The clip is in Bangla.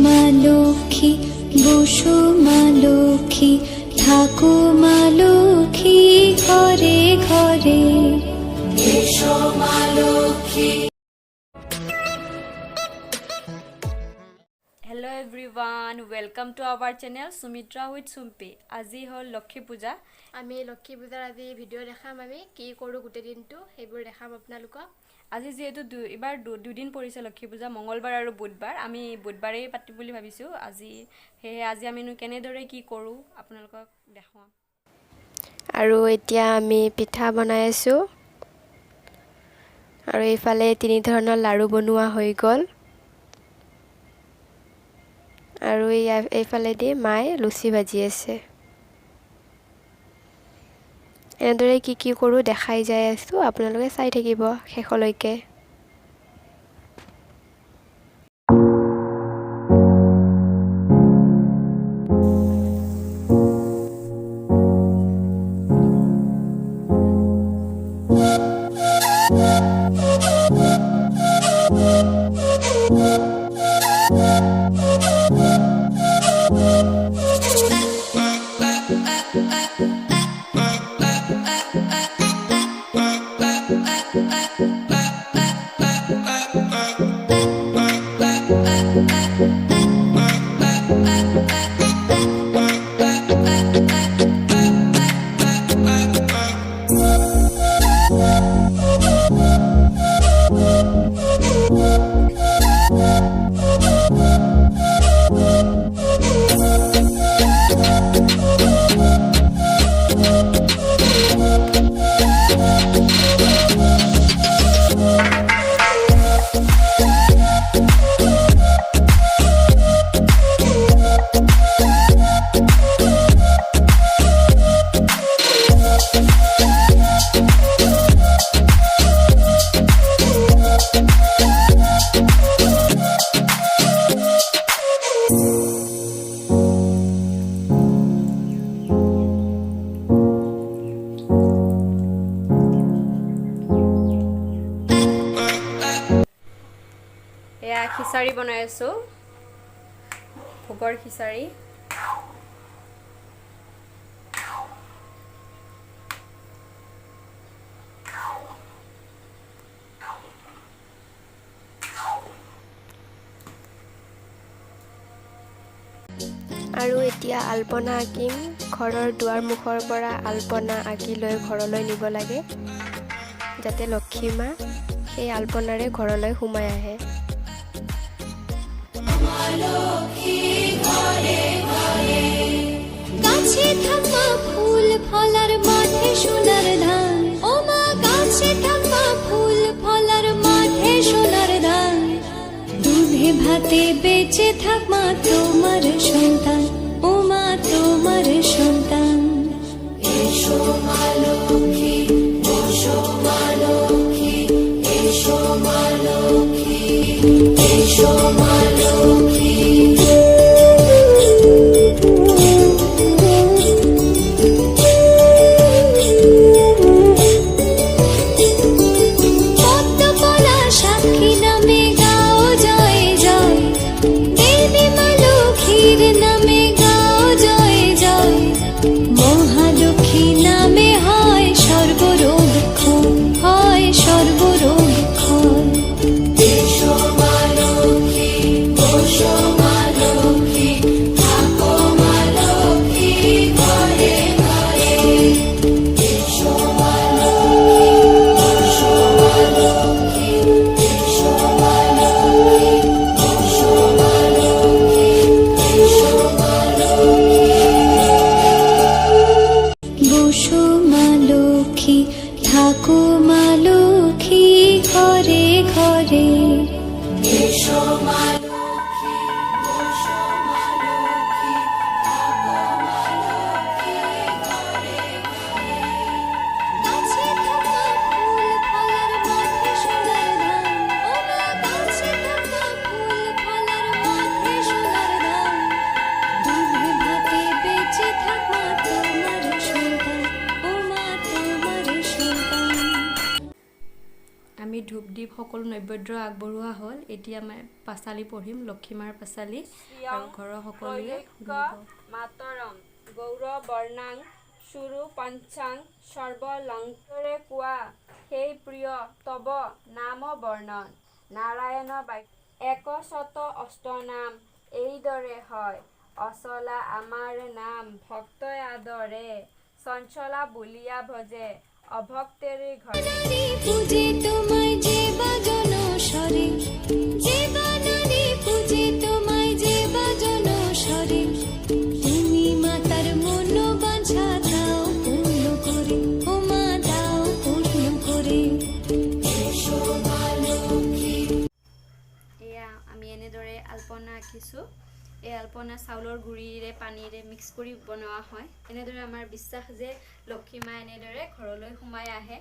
মা লক্ষ্মী, বসো মা লক্ষ্মী, থাকো মা লক্ষ্মী ঘরে ঘরে, এসো মা Lakshmi. Hello' everyone, welcome to our channel Sumitra with Chumpi. আজি হ'ল লক্ষ্মী পূজা। আমি লক্ষ্মী পূজাৰ আজি ভিডিঅ' দেখাম, আমি কি কৰোঁ গোটেই দিনটো সেইবোৰ দেখাম আপোনালোকক। আজি যিহেতু এইবাৰ দুদিন পৰিছে লক্ষ্মী পূজা, মঙলবাৰ আৰু বুধবাৰ। আমি বুধবাৰেই পাতিম বুলি ভাবিছোঁ আজি, সেয়ে আজি আমিনো কেনেদৰে কি কৰোঁ আপোনালোকক দেখুৱাম। আৰু এতিয়া আমি পিঠা বনাই আছোঁ, আৰু এইফালে 3 ধৰণৰ লাড়ু বনোৱা হৈ গ'ল, আৰু এইফালেদি মায়ে লুচি ভাজি আছে। এনেদৰে কি কি কৰোঁ দেখাই যাই আছোঁ, আপোনালোকে চাই থাকিব শেষলৈকে। এয়া খিচাৰি বনাই আছোঁ, ভোগৰ খিচাৰি। আৰু এতিয়া আলপনা আঁকিম। ঘৰৰ দুৱাৰ মুখৰ পৰা আলপনা আঁকি লৈ ঘৰলৈ নিব লাগে, যাতে লক্ষ্মী মা সেই আলপনাৰে ঘৰলৈ সোমাই আহে। গাছে থাকা ফুল ফলার মাঠে সোনার ধান, ও মা গাছে থাকা ফুল ফলার মাঠে সোনার ধান, দুধে ভাতে বেঁচে থাক মা তোমার সন্তান, ও মা তোমার সন্তান, এসো মা লক্ষ্মী, বসো মা লক্ষ্মী, এসো মা লক্ষ্মী, এসো মা লক্ষ্মী। মহালক্ষ্মী নামে হয় সর্বরোগ ক্ষয়, হয় সর্বরোগ ক্ষয়, এসো মা লক্ষ্মী, বসো সকলো নৈবেদ্য আগবঢ়োৱা হ'ল। এতিয়া মই পাঁচালি পঢ়িম, লক্ষীমাৰ পাঁচালি, আৰু ঘৰৰ সকলোৱে মাতৰম গৌৰ বৰ্ণাং সুৰু পঞ্চাং সৰ্বলংকৰে কোৱা সেই প্ৰিয় তব নাম বৰ্ণন নাৰায়ণ বাক্য একশত অষ্টনাম এইদৰে হয় অচলা আমাৰ নাম ভক্তই আদৰে চঞ্চলা বুলিয়া ভজে অভক্তেৰে ঘৰে নারী পূজে তোমায় যে বাজন স্বরে যে নারী পূজে তোমায় যে বাজন স্বরে তুমি মাতার মন বাঁধা দাও পূর্ণ করে ও মা দাও পূর্ণ করে এসো মা লক্ষ্মী। এয়া আমি এনেদৰে আলপনা আঁকিছোঁ। এই আলপনা চাউলৰ গুড়িৰে পানীৰে মিক্স কৰি বনোৱা হয়। এনেদৰে আমাৰ বিশ্বাস যে লক্ষীমা এনেদৰে ঘৰলৈ সোমাই আহে।